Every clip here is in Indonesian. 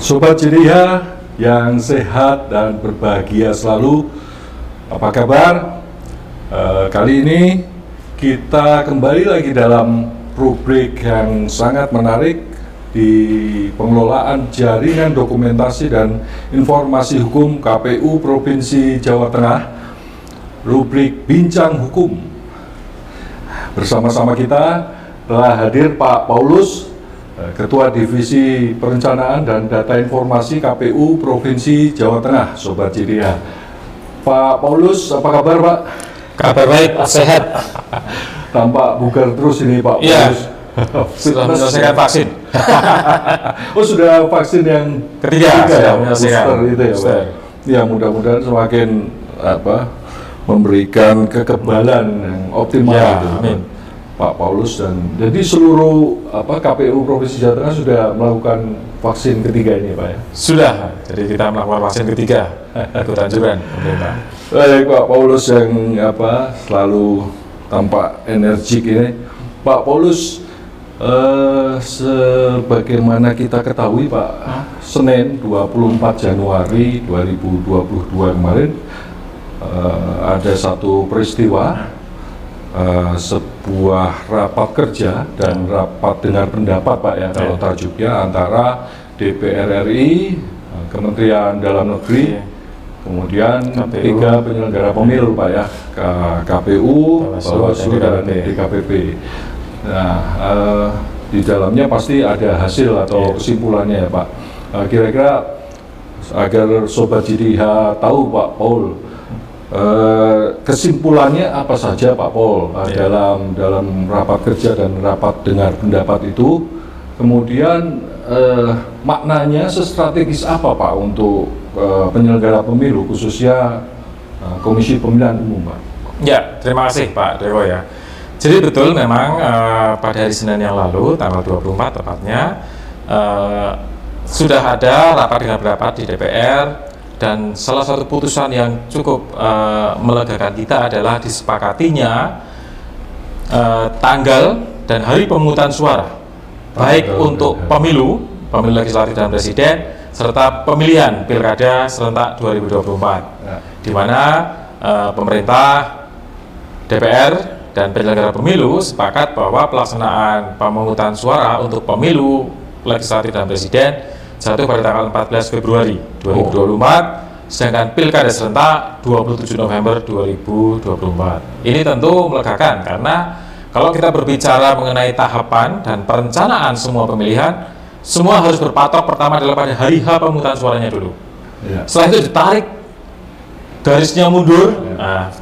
Sobat Ceria yang sehat dan berbahagia selalu, apa kabar? Kali ini kita kembali lagi dalam rubrik yang sangat menarik di pengelolaan jaringan dokumentasi dan informasi hukum KPU Provinsi Jawa Tengah, rubrik Bincang Hukum. Bersama-sama kita telah hadir Pak Paulus, Ketua Divisi Perencanaan dan Data Informasi KPU Provinsi Jawa Tengah, Sobat Ceria. Pak Paulus, apa kabar Pak? Kabar baik, sehat. Tampak bugar terus ini Pak Paulus. Sudah menyelesaikan vaksin. Oh, sudah vaksin yang ketiga ya, menyelesaikan. Booster itu ya Pak. Ya, mudah-mudahan semakin memberikan kekebalan yang optimal ya, gitu. Amin. Pak Paulus, dan jadi seluruh KPU Provinsi Jawa Tengah sudah melakukan vaksin ketiga ini Pak ya? Sudah, jadi kita melakukan vaksin ketiga ikut anjuran pemerintah. Baik Pak Paulus yang selalu tampak energik ini. Pak Paulus, sebagaimana kita ketahui Pak, Senin 24 Januari 2022 kemarin ada satu peristiwa, sebuah rapat kerja dan rapat dengar pendapat Pak ya, kalau tajuknya, antara DPR RI, Kementerian Dalam Negeri, kemudian KPU, 3 penyelenggara pemilu Pak ya, KPU, Bawaslu dan DKPP. Nah, di dalamnya pasti ada hasil atau kesimpulannya ya Pak. Kira-kira agar Sobat JDH tahu Pak Paul, kesimpulannya apa saja Pak Paul dalam rapat kerja dan rapat dengar pendapat itu, kemudian maknanya sestrategis apa Pak untuk penyelenggara pemilu, khususnya Komisi Pemilihan Umum Pak? Ya, terima kasih Pak Dewo ya. Jadi betul memang pada hari Senin yang lalu, tanggal 24 tepatnya, sudah ada rapat dengar pendapat di DPR. Dan salah satu putusan yang cukup melegakan kita adalah disepakatinya tanggal dan hari pemungutan suara, baik untuk pemilu legislatif dan presiden, serta pemilihan pilkada serentak 2024, di mana pemerintah, DPR, dan penyelenggara pemilu sepakat bahwa pelaksanaan pemungutan suara untuk pemilu legislatif dan presiden jatuh pada tanggal 14 Februari 2024, sedangkan pilkada serentak 27 November 2024. Ini tentu melegakan, karena kalau kita berbicara mengenai tahapan dan perencanaan semua pemilihan, semua harus berpatok pertama adalah pada hari H pemungutan suaranya dulu. Ya. Setelah itu ditarik garisnya mundur,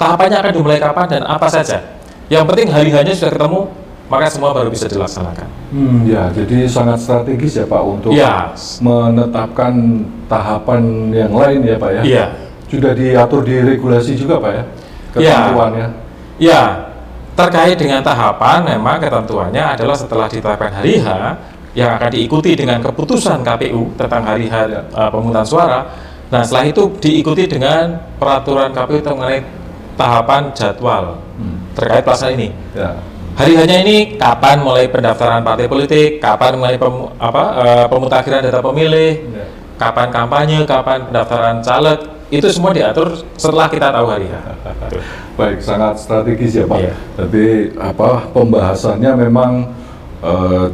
tahapannya akan dimulai kapan dan apa saja. Yang penting hari H-nya sudah ketemu, maka semua baru bisa dilaksanakan. Ya, jadi sangat strategis ya Pak untuk menetapkan tahapan yang lain ya Pak ya. Iya. Sudah diatur di regulasi juga Pak ya, ketentuannya. Ya, terkait dengan tahapan, memang ketentuannya adalah setelah ditetapkan hari H yang akan diikuti dengan keputusan KPU tentang hari H pemungutan suara. Nah, setelah itu diikuti dengan peraturan KPU mengenai tahapan jadwal terkait pelaksanaan ini. Ya. Hari hanya ini kapan mulai pendaftaran partai politik, kapan mulai pemutakhiran data pemilih, kapan kampanye, kapan pendaftaran caleg, itu semua diatur setelah kita tahu hari H. Baik, sangat strategis ya Pak. Iya. Tapi pembahasannya memang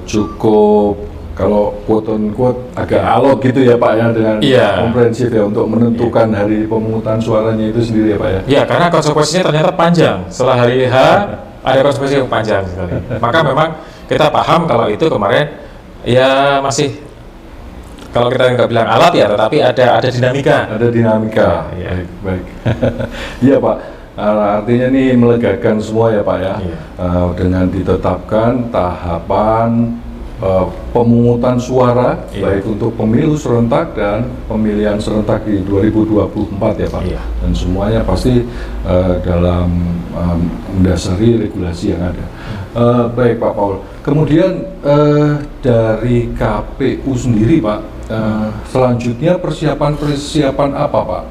cukup, kalau quote on quote agak alot gitu ya Pak ya, dengan komprehensif ya untuk menentukan hari pemungutan suaranya itu sendiri ya Pak ya. Iya, karena konsekuensinya ternyata panjang. Setelah hari H ada konsekuensi yang panjang sekali. Maka memang kita paham kalau itu kemarin ya masih, kalau kita nggak bilang alat ya, tetapi ada dinamika. Ada dinamika. Ya. Baik. Iya Pak. Artinya ini melegakan semua ya Pak ya. Dengan ditetapkan tahapan pemungutan suara, baik untuk pemilu serentak dan pemilihan serentak di 2024 ya Pak. Dan semuanya pasti dalam mendasari regulasi yang ada. Baik Pak Paul. Kemudian dari KPU sendiri Pak, selanjutnya persiapan apa Pak?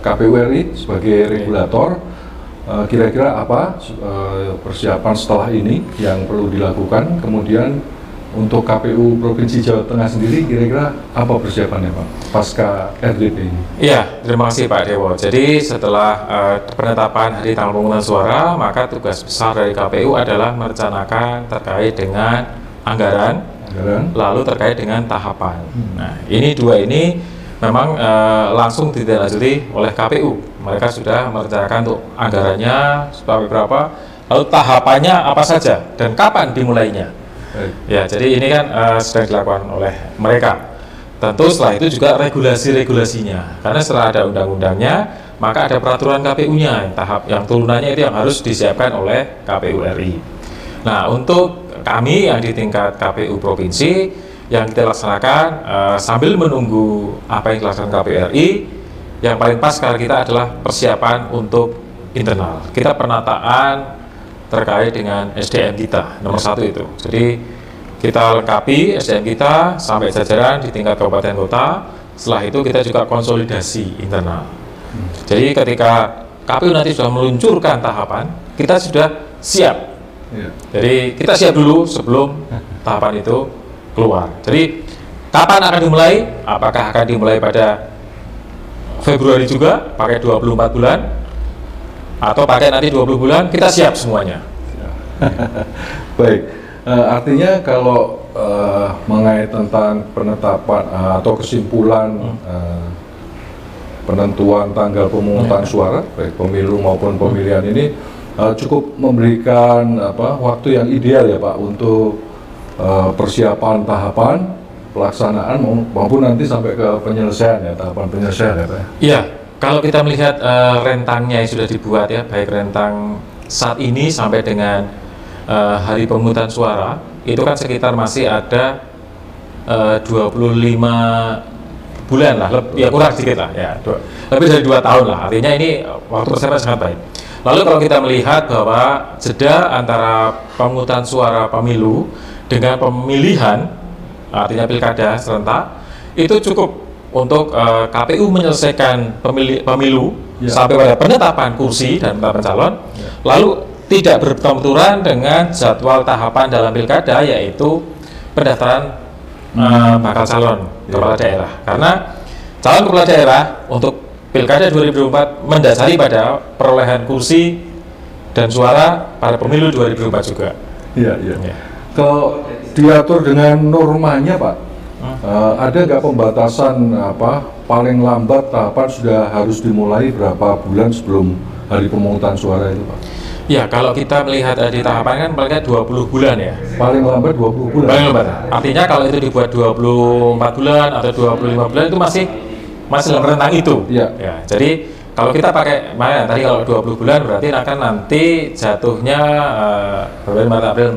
KPU RI sebagai regulator, kira-kira apa persiapan setelah ini yang perlu dilakukan? Kemudian untuk KPU Provinsi Jawa Tengah sendiri kira-kira apa persiapannya Pak pasca RDP ini? Iya, terima kasih Pak Dewo. Jadi setelah penetapan hari tanggal pemungutan suara, maka tugas besar dari KPU adalah merencanakan terkait dengan anggaran, lalu terkait dengan tahapan. Nah, ini dua ini memang langsung ditindaklanjuti oleh KPU. Mereka sudah merencanakan untuk anggarannya sampai berapa, lalu tahapannya apa saja dan kapan dimulainya. Ya, jadi ini kan sedang dilakukan oleh mereka. Tentu setelah itu juga regulasi-regulasinya, karena setelah ada undang-undangnya, maka ada peraturan KPU-nya, yang turunannya itu yang harus disiapkan oleh KPU RI. Nah, untuk kami yang di tingkat KPU Provinsi, yang kita laksanakan sambil menunggu apa yang dilaksanakan KPU RI, yang paling pas sekarang kita adalah persiapan untuk internal. Kita penataan terkait dengan SDM kita, nomor satu itu. Jadi kita lengkapi SDM kita sampai jajaran di tingkat kabupaten kota. Setelah itu kita juga konsolidasi internal. Jadi ketika KPU nanti sudah meluncurkan tahapan, kita sudah siap. Jadi kita siap dulu sebelum tahapan itu keluar. Jadi kapan akan dimulai? Apakah akan dimulai pada Februari juga, pakai 24 bulan? Atau pakai nanti 20 bulan, kita siap semuanya. Baik, artinya kalau mengait tentang penetapan atau kesimpulan penentuan tanggal pemungutan suara, baik pemilu maupun pemilihan ini cukup memberikan waktu yang ideal ya Pak untuk persiapan tahapan pelaksanaan maupun nanti sampai ke penyelesaian ya, tahapan penyelesaian ya Pak. Iya. Kalau kita melihat rentangnya yang sudah dibuat ya, baik rentang saat ini sampai dengan hari pemungutan suara, itu kan sekitar masih ada 25 bulan lah, ya kurang sedikit lah ya, lebih dari 2 tahun lah, artinya ini waktu persiapan sangat baik. Lalu kalau kita melihat bahwa jeda antara pemungutan suara pemilu dengan pemilihan, artinya pilkada serentak, itu cukup untuk KPU menyelesaikan pemilu sampai pada penetapan kursi dan penetapan calon, lalu tidak berbenturan dengan jadwal tahapan dalam pilkada, yaitu pendaftaran bakal calon kepala daerah. Karena calon kepala daerah untuk pilkada 2024 mendasari pada perolehan kursi dan suara pada pemilu 2024 juga. Iya. Kalau diatur dengan normanya Pak, ada nggak pembatasan paling lambat tahapan sudah harus dimulai berapa bulan sebelum hari pemungutan suara itu Pak? Ya, kalau kita melihat di tahapan kan paling 20 bulan ya. Paling lambat 20 bulan? Paling lambat. Artinya kalau itu dibuat 24 bulan atau 25 bulan itu masih dalam rentang itu. Ya. Jadi kalau kita pakai, tadi kalau 20 bulan berarti akan nanti jatuhnya Maret, April,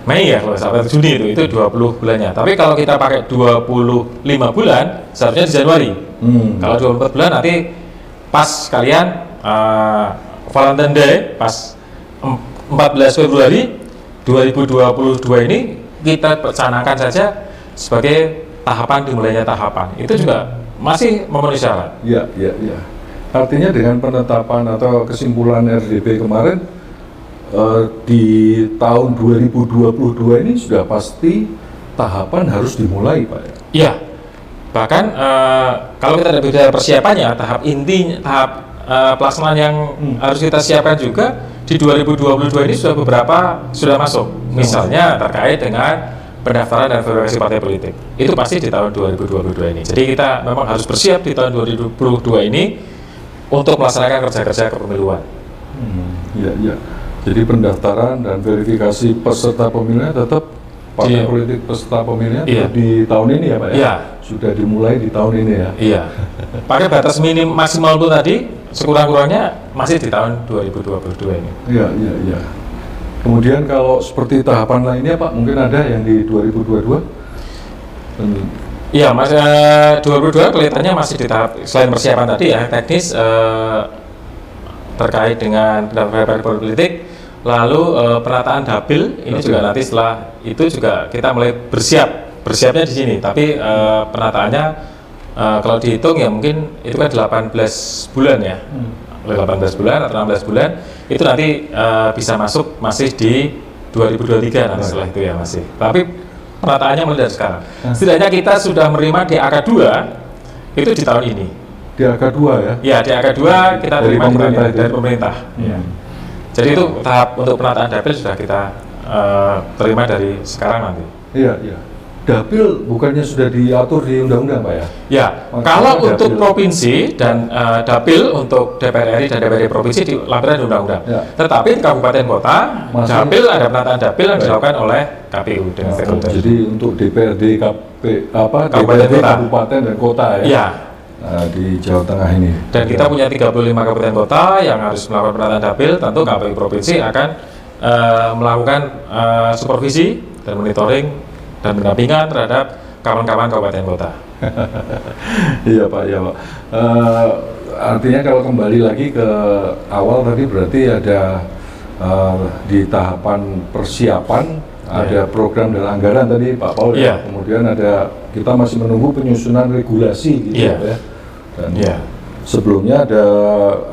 Mei ya, kalau sampai Juni itu 20 bulannya. Tapi kalau kita pakai 25 bulan, seharusnya di Januari. Kalau 24 bulan nanti pas kalian Valentine Day, pas 14 Februari 2022 ini kita canangkan saja sebagai tahapan dimulainya tahapan. Itu juga masih memenuhi syarat. Iya. Artinya dengan penetapan atau kesimpulan RDP kemarin, di tahun 2022 ini sudah pasti tahapan harus dimulai Pak ya? Iya, bahkan kalau kita bicara persiapannya, tahap inti, tahap pelaksanaan yang harus kita siapkan juga di 2022 ini sudah masuk. Misalnya terkait dengan pendaftaran dan verifikasi partai politik, itu pasti di tahun 2022 ini. Jadi kita memang harus bersiap di tahun 2022 ini untuk melaksanakan kerja-kerja kepemiluan. Iya. Jadi pendaftaran dan verifikasi peserta pemilihnya tetap partai politik peserta pemilihnya di tahun ini ya Pak ya? Iya. Sudah dimulai di tahun ini ya? Iya. Pakai batas minim maksimal itu tadi, sekurang-kurangnya masih di tahun 2022 ini. Iya. Kemudian kalau seperti tahapan lainnya Pak, mungkin ada yang di 2022? Iya, Mas, 2022 kelihatannya masih di tahap, selain persiapan tadi ya, teknis terkait dengan pendaftaran politik, lalu penataan dapil ini juga nanti setelah itu juga kita mulai bersiapnya di sini, tapi penataannya kalau dihitung ya mungkin itu kan 18 bulan ya, 18 bulan atau 16 bulan itu nanti bisa masuk masih di 2023 nanti setelah itu ya masih. Tapi penataannya mulai dari sekarang. Setidaknya kita sudah menerima DAK 2 itu di tahun ini. DAK 2 ya? Ya, DAK 2 kita dari terima pemerintah dari pemerintah. Ya. Jadi itu tahap untuk penataan dapil sudah kita terima dari sekarang nanti. Iya, iya. Dapil bukannya sudah diatur di undang-undang, Pak ya? Ya, kalau untuk provinsi dan dapil untuk DPR RI dan DPRD provinsi dilakukan di undang-undang. Ya. Tetapi di kabupaten kota, dapil ada penataan dapil yang dilakukan oleh KPU dengan stakeholder. Jadi untuk DPRD Kabupaten DPRD kota. kabupaten dan kota ya? Ya. Di Jawa Tengah ini. Dan kita punya 35 kabupaten kota yang harus melakukan penataan dapil, tentu KPU provinsi akan melakukan supervisi dan monitoring dan pendampingan terhadap kawan-kawan kabupaten kota. Iya Pak, ya Pak. Artinya kalau kembali lagi ke awal tadi berarti ada di tahapan persiapan, ada program dan anggaran tadi Pak Paul ya. Kemudian ada kita masih menunggu penyusunan regulasi gitu ya. Dan sebelumnya ada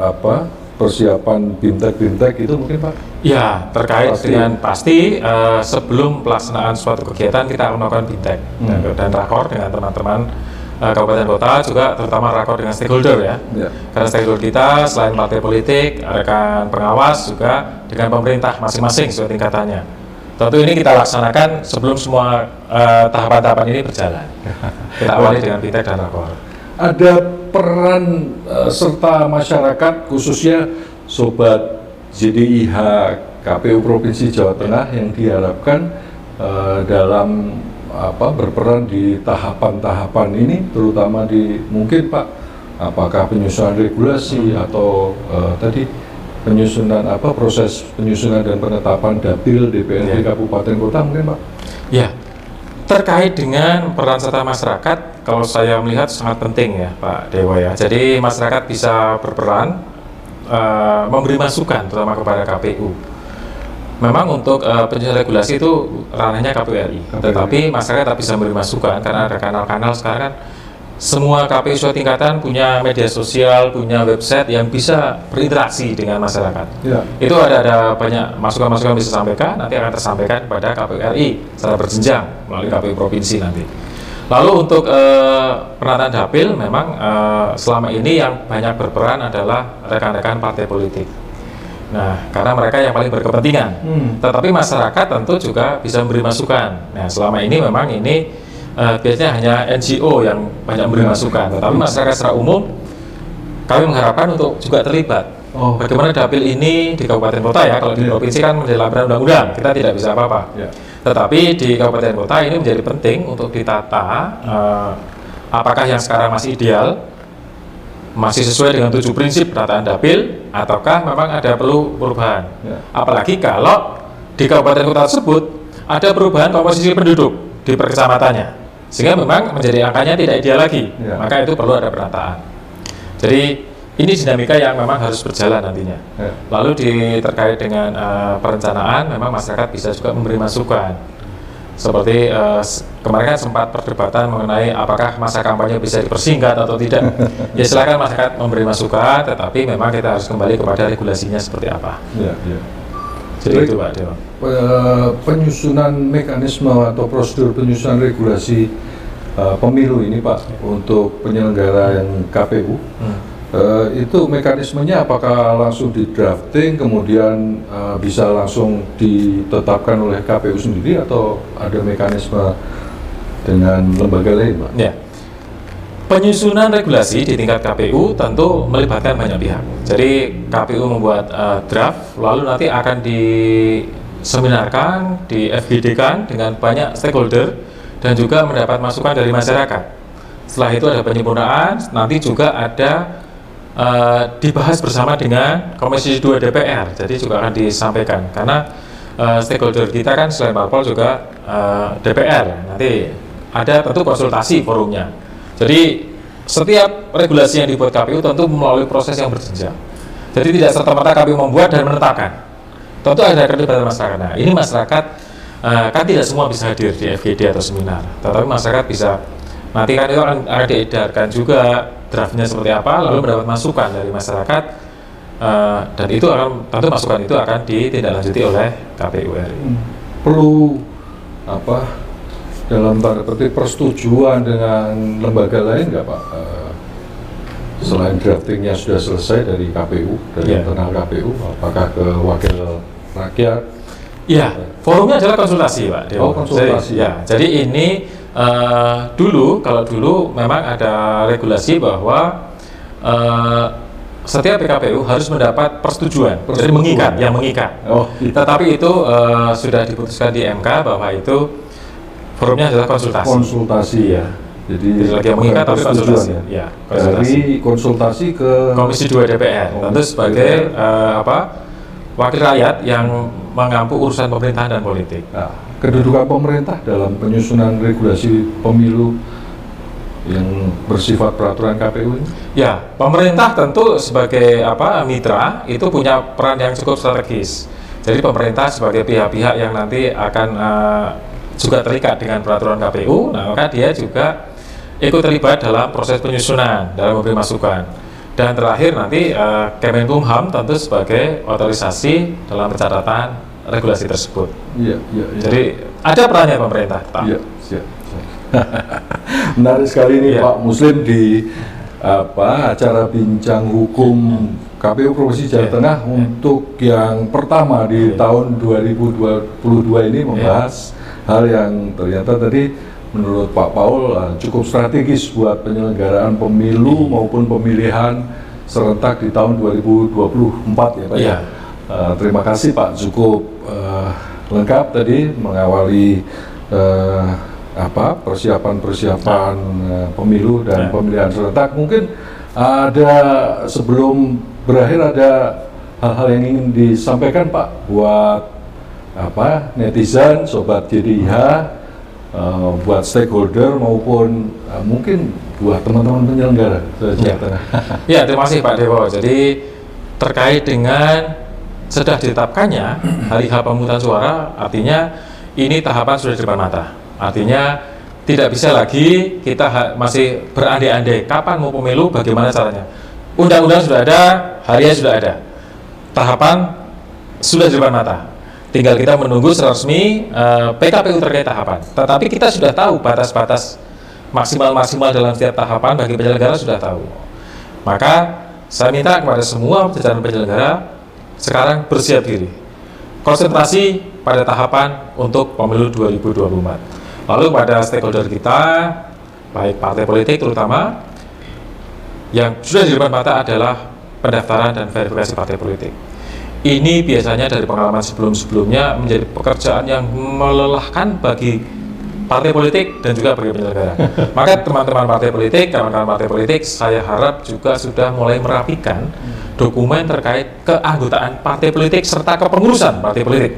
apa? Persiapan BIMTEK itu mungkin Pak? Ya, terkait dengan pasti sebelum pelaksanaan suatu kegiatan kita akan melakukan BIMTEK dan rakor dengan teman-teman kabupaten kota, juga terutama rakor dengan stakeholder ya. Karena stakeholder kita selain partai politik, rekan pengawas juga dengan pemerintah masing-masing sesuai tingkatannya. Tentu ini kita laksanakan sebelum semua tahapan-tahapan ini berjalan. Kita awali dengan BIMTEK dan rakor. Ada peran serta masyarakat khususnya Sobat JDIH KPU Provinsi Jawa Tengah yang diharapkan dalam berperan di tahapan-tahapan ini, terutama di mungkin Pak, apakah penyusunan regulasi atau tadi penyusunan proses penyusunan dan penetapan dapil DPRD Kabupaten Kota mungkin Pak? Ya. Terkait dengan peran serta masyarakat, kalau saya melihat sangat penting ya Pak Dewa ya. Jadi masyarakat bisa berperan, memberi masukan terutama kepada KPU. Memang untuk penyusunan regulasi itu ranahnya KPU RI, tetapi masyarakat bisa memberi masukan karena ada kanal-kanal sekarang kan semua KPU suatu tingkatan punya media sosial, punya website yang bisa berinteraksi dengan masyarakat. Ya. Itu ada banyak masukan-masukan bisa disampaikan, nanti akan tersampaikan kepada KPU RI secara berjenjang melalui KPU provinsi nanti. Lalu untuk penataan dapil memang selama ini yang banyak berperan adalah rekan-rekan partai politik. Nah, karena mereka yang paling berkepentingan. Tetapi masyarakat tentu juga bisa memberi masukan. Nah, selama ini memang ini biasanya hanya NGO yang banyak memberi masukan, tetapi masyarakat secara umum kami mengharapkan untuk juga terlibat. Bagaimana dapil ini di kabupaten kota ya, kalau di provinsi kan dilakukan undang-undang, kita tidak bisa apa-apa. Tetapi di kabupaten kota ini menjadi penting untuk ditata apakah yang sekarang masih ideal, masih sesuai dengan 7 prinsip penataan dapil, ataukah memang ada perlu perubahan. Apalagi kalau di kabupaten kota tersebut ada perubahan komposisi penduduk di perkecamatannya, sehingga memang menjadi angkanya tidak ideal lagi, maka itu perlu ada penataan. Jadi ini dinamika yang memang harus berjalan nantinya. Lalu terkait dengan perencanaan, memang masyarakat bisa juga memberi masukan. Seperti kemarin kan sempat perdebatan mengenai apakah masa kampanye bisa dipersingkat atau tidak. Ya silakan masyarakat memberi masukan, tetapi memang kita harus kembali kepada regulasinya seperti apa. Jadi itu Pak Dewa. Penyusunan mekanisme atau prosedur penyusunan regulasi pemilu ini Pak untuk penyelenggara yang KPU itu mekanismenya apakah langsung di drafting kemudian bisa langsung ditetapkan oleh KPU sendiri atau ada mekanisme dengan lembaga lain Pak? Ya. Penyusunan regulasi di tingkat KPU tentu melibatkan banyak pihak. Jadi KPU membuat draft, lalu nanti akan diseminarkan, di FGD-kan dengan banyak stakeholder dan juga mendapat masukan dari masyarakat. Setelah itu ada penyempurnaan, nanti juga ada dibahas bersama dengan Komisi 2 DPR. Jadi juga akan disampaikan karena stakeholder kita kan selain parpol juga DPR. Nanti ada tentu konsultasi forumnya. Jadi setiap regulasi yang dibuat KPU tentu melalui proses yang berjenjang. Jadi tidak serta-merta KPU membuat dan menetapkan. Tentu ada keterlibatan masyarakat. Nah, ini masyarakat kan tidak semua bisa hadir di FGD atau seminar, tetapi masyarakat bisa. Nanti kan itu akan diedarkan juga draftnya seperti apa, lalu mendapat masukan dari masyarakat dan itu akan tentu masukan itu akan ditindaklanjuti oleh KPU RI. Perlu apa dalam tanda petik persetujuan dengan lembaga lain nggak Pak? Selain draftingnya sudah selesai dari KPU, dari internal KPU, apakah ke wakil rakyat? Ya, forumnya adalah konsultasi Pak Dewo. Konsultasi. Jadi ini kalau dulu memang ada regulasi bahwa setiap PKPU harus mendapat persetujuan. Jadi mengikat. Tetapi itu sudah diputuskan di MK bahwa itu forumnya adalah konsultasi. Konsultasi ya. Jadi lagi mengikat tapi konsultasi. Ya, dari konsultasi ke Komisi 2 DPR. Tentu sebagai wakil rakyat yang mengampu urusan pemerintahan dan politik. Nah, kedudukan pemerintah dalam penyusunan regulasi pemilu yang bersifat peraturan KPU ini? Ya, pemerintah tentu sebagai mitra itu punya peran yang cukup strategis. Jadi pemerintah sebagai pihak-pihak yang nanti akan juga terikat dengan peraturan KPU, nah maka dia juga ikut terlibat dalam proses penyusunan, dalam memberi masukan. Dan terakhir nanti Kemenkumham tentu sebagai otorisasi dalam pencatatan regulasi tersebut. Iya. Jadi ada perannya pemerintah. Iya, siap. Menarik sekali ini Pak Muslim di acara bincang hukum KPU Provinsi Jawa Tengah untuk yang pertama di tahun 2022 ini membahas hal yang ternyata tadi menurut Pak Paul cukup strategis buat penyelenggaraan pemilu maupun pemilihan serentak di tahun 2024 ya Pak ya. Terima kasih Pak, cukup lengkap tadi mengawali persiapan pemilu dan pemilihan serentak. Mungkin ada sebelum berakhir ada hal-hal yang ingin disampaikan Pak buat netizen, sobat JDIH, buat stakeholder maupun mungkin buat teman-teman penyelenggara. Ya, terima kasih Pak Dewo. Jadi terkait dengan sudah ditetapkannya hari H pemungutan suara, artinya ini tahapan sudah di depan mata. Artinya tidak bisa lagi kita masih berandai-andai kapan mau pemilu, bagaimana caranya. Undang-undang sudah ada, harinya sudah ada. Tahapan sudah di depan mata. Tinggal kita menunggu secara resmi PKPU terkait tahapan. Tetapi kita sudah tahu batas-batas maksimal dalam setiap tahapan bagi penyelenggara sudah tahu. Maka saya minta kepada semua jajaran penyelenggara sekarang bersiap diri. Konsentrasi pada tahapan untuk pemilu 2024. Lalu pada stakeholder kita, baik partai politik terutama, yang sudah di depan mata adalah pendaftaran dan verifikasi partai politik. Ini biasanya dari pengalaman sebelum-sebelumnya menjadi pekerjaan yang melelahkan bagi partai politik dan juga bagi penyelenggara. Maka teman-teman partai politik, kawan-kawan partai politik, saya harap juga sudah mulai merapikan dokumen terkait keanggotaan partai politik serta kepengurusan partai politik.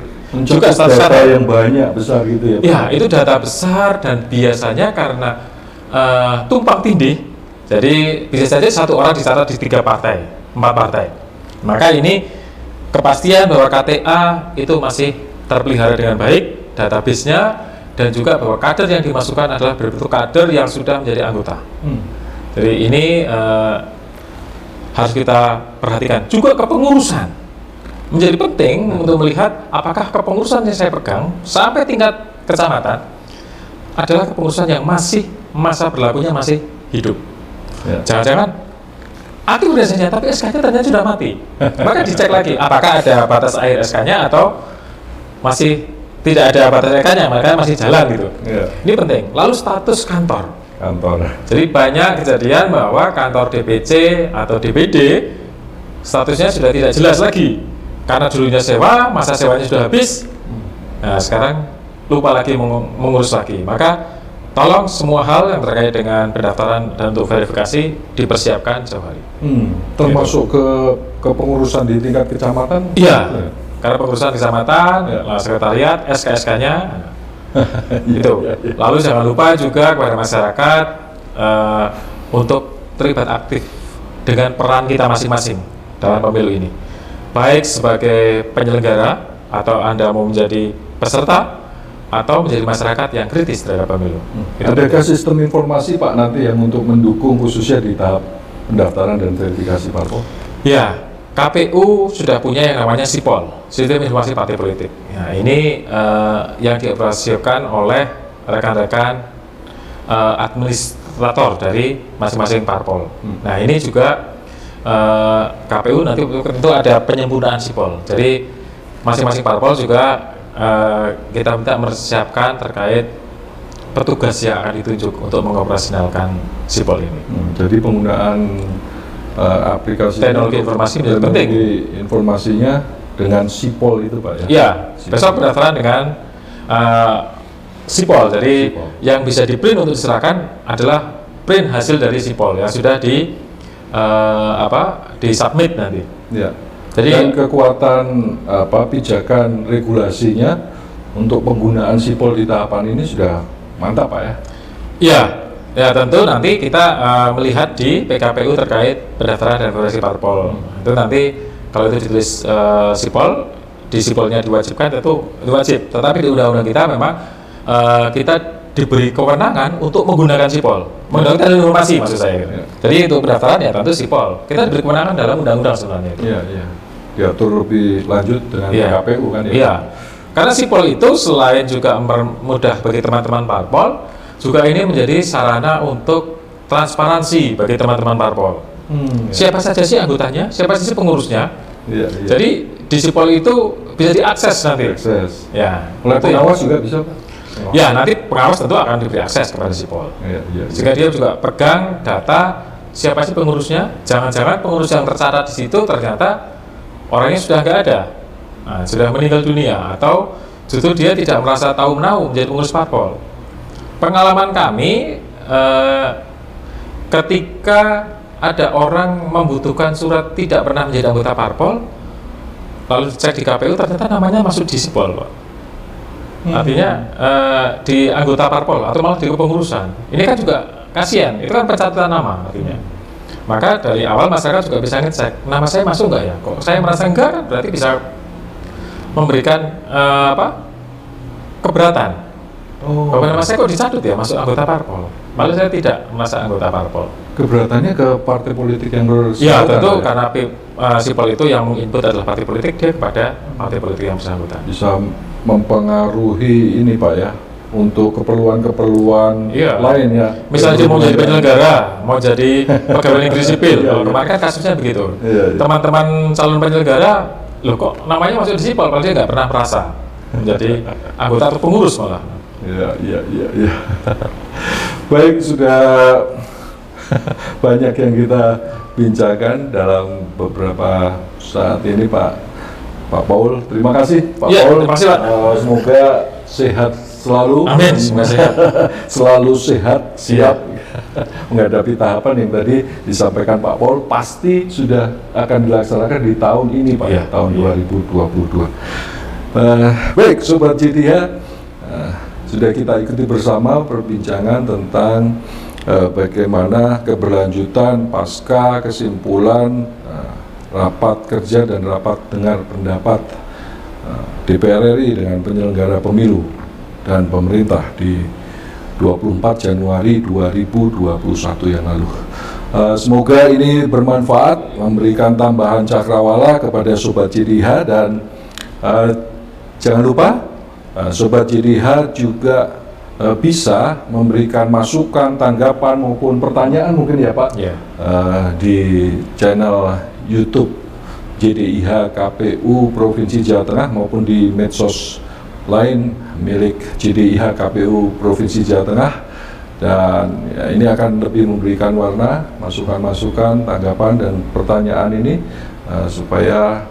Juga data yang banyak besar gitu ya Pak? Ya, itu data besar dan biasanya karena tumpang tindih, jadi bisa saja satu orang dicatat di 3 partai, 4 partai. Maka ini kepastian bahwa KTA itu masih terpelihara dengan baik, database-nya, dan juga bahwa kader yang dimasukkan adalah berbentuk kader yang sudah menjadi anggota. Jadi ini harus kita perhatikan. Juga kepengurusan menjadi penting untuk melihat apakah kepengurusan yang saya pegang sampai tingkat kecamatan adalah kepengurusan yang masih masa berlakunya masih hidup. Jangan-jangan aktif biasanya, tapi SK-nya ternyata sudah mati. Maka dicek lagi apakah ada batas akhir SK-nya atau masih tidak ada batas SK-nya, maka masih jalan gitu. Ini penting. Lalu status kantor. Jadi banyak kejadian bahwa kantor DPC atau DPD statusnya sudah tidak jelas lagi. Karena dulunya sewa, masa sewanya sudah habis. Nah, sekarang lupa lagi mengurus lagi. Maka tolong semua hal yang terkait dengan pendaftaran dan untuk verifikasi dipersiapkan jauh hari. Termasuk ke kepengurusan di tingkat kecamatan? Iya. Karena pengurusan kecamatan, sekretariat, SK-SK-nya itu. Lalu jangan lupa juga kepada masyarakat untuk terlibat aktif dengan peran kita masing-masing dalam pemilu ini. Baik sebagai penyelenggara atau Anda mau menjadi peserta atau menjadi masyarakat yang kritis terhadap pemilu. Adakah sistem informasi Pak nanti yang untuk mendukung khususnya di tahap pendaftaran dan verifikasi parpol? Ya, KPU sudah punya yang namanya SIPOL, Sistem Informasi Partai Politik. Nah, ini yang dioperasikan oleh rekan-rekan administrator dari masing-masing parpol. Nah, ini juga KPU nanti tentu ada penyempurnaan SIPOL. Jadi masing-masing parpol juga kita minta mempersiapkan terkait petugas yang akan ditunjuk untuk mengoperasikan SIPOL ini. Jadi penggunaan aplikasi teknologi informasi menjadi penting. Informasinya dengan SIPOL itu Pak ya? Iya, besok pendaftaran dengan SIPOL. Jadi SIPOL. Yang bisa di-print untuk diserahkan adalah print hasil dari SIPOL yang sudah di-submit nanti. Ya. Jadi, dan kekuatan pijakan regulasinya untuk penggunaan SIPOL di tahapan ini sudah mantap Pak ya? Iya. Ya tentu nanti kita melihat di PKPU terkait pendaftaran dan verifikasi parpol. Itu nanti kalau itu ditulis SIPOL, di SIPOL-nya diwajibkan itu wajib. Tetapi di undang-undang kita memang kita diberi kewenangan untuk menggunakan SIPOL, menggunakan informasi maksud saya. Gitu. Jadi untuk pendaftaran ya tentu SIPOL. Kita diberi kewenangan dalam undang-undang sebenarnya. Iya, iya. Diatur lebih lanjut dengan PKPU kan ya. Iya. Karena SIPOL itu selain juga mempermudah bagi teman-teman parpol, juga ini menjadi sarana untuk transparansi bagi teman-teman parpol. Siapa saja sih anggotanya, siapa sih pengurusnya. Iya, iya. Jadi di SIPOL itu bisa diakses nanti. Akses. Ya. Oleh pengawas juga bisa Pak? Ya, nanti pengawas tentu akan diberi akses kepada SIPOL. Iya, iya, iya. Sehingga dia juga pegang data siapa sih pengurusnya. Jangan-jangan pengurus yang tercatat di situ ternyata orangnya sudah nggak ada, sudah meninggal dunia, atau justru dia tidak merasa tahu menahu menjadi pengurus parpol. Pengalaman kami ketika ada orang membutuhkan surat tidak pernah menjadi anggota parpol, lalu dicek di KPU ternyata namanya masuk di SIPOL Pak. Artinya di anggota parpol atau malah di kepengurusan. Ini kan juga kasihan, itu kan pencatatan nama artinya. Maka dari awal masyarakat juga bisa ngecek nama saya masuk nggak ya? Kok saya merasa enggak kan berarti bisa memberikan keberatan. Bahwa nama saya kok dicatut ya masuk anggota parpol. Malah saya tidak merasa anggota parpol. Keberatannya ke partai politik yang bersangkutan. Ya tentu ya? Karena SIPOL itu yang menginput adalah partai politik, dia kepada partai politik yang bersangkutan. Bisa mempengaruhi ini Pak ya, untuk keperluan-keperluan lain ya. Misalnya mau jadi penyelenggara, mau jadi pegawai negeri sipil. Kalau kemarin kan kasusnya begitu. Teman-teman calon penyelenggara, loh kok namanya masuk di SIPOL, padahal dia nggak pernah merasa menjadi anggota atau pengurus malah. Iya. Baik, sudah banyak yang kita bincangkan dalam beberapa saat ini Pak Paul. Terima kasih Pak Paul. Terima kasih Pak. Semoga sehat selalu. Amin. Semoga sehat. Selalu sehat, siap menghadapi tahapan yang tadi disampaikan Pak Paul. Pasti sudah akan dilaksanakan di tahun ini Pak, tahun 2022. Baik, Sobat JDH, sudah kita ikuti bersama perbincangan tentang bagaimana keberlanjutan pasca kesimpulan rapat kerja dan rapat dengar pendapat DPR RI dengan penyelenggara pemilu dan pemerintah di 24 Januari 2021 yang lalu. Semoga ini bermanfaat, memberikan tambahan cakrawala kepada Sobat JDH, dan jangan lupa Sobat JDH juga bisa memberikan masukan, tanggapan maupun pertanyaan mungkin ya Pak, di channel YouTube JDIH KPU Provinsi Jawa Tengah maupun di medsos lain milik JDIH KPU Provinsi Jawa Tengah. Dan ya, ini akan lebih memberikan warna, masukan-masukan, tanggapan dan pertanyaan ini supaya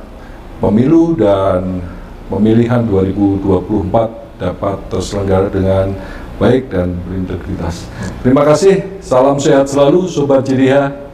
pemilu dan pemilihan 2024 dapat terselenggara dengan baik dan berintegritas. Terima kasih, salam sehat selalu Sobat JDIH.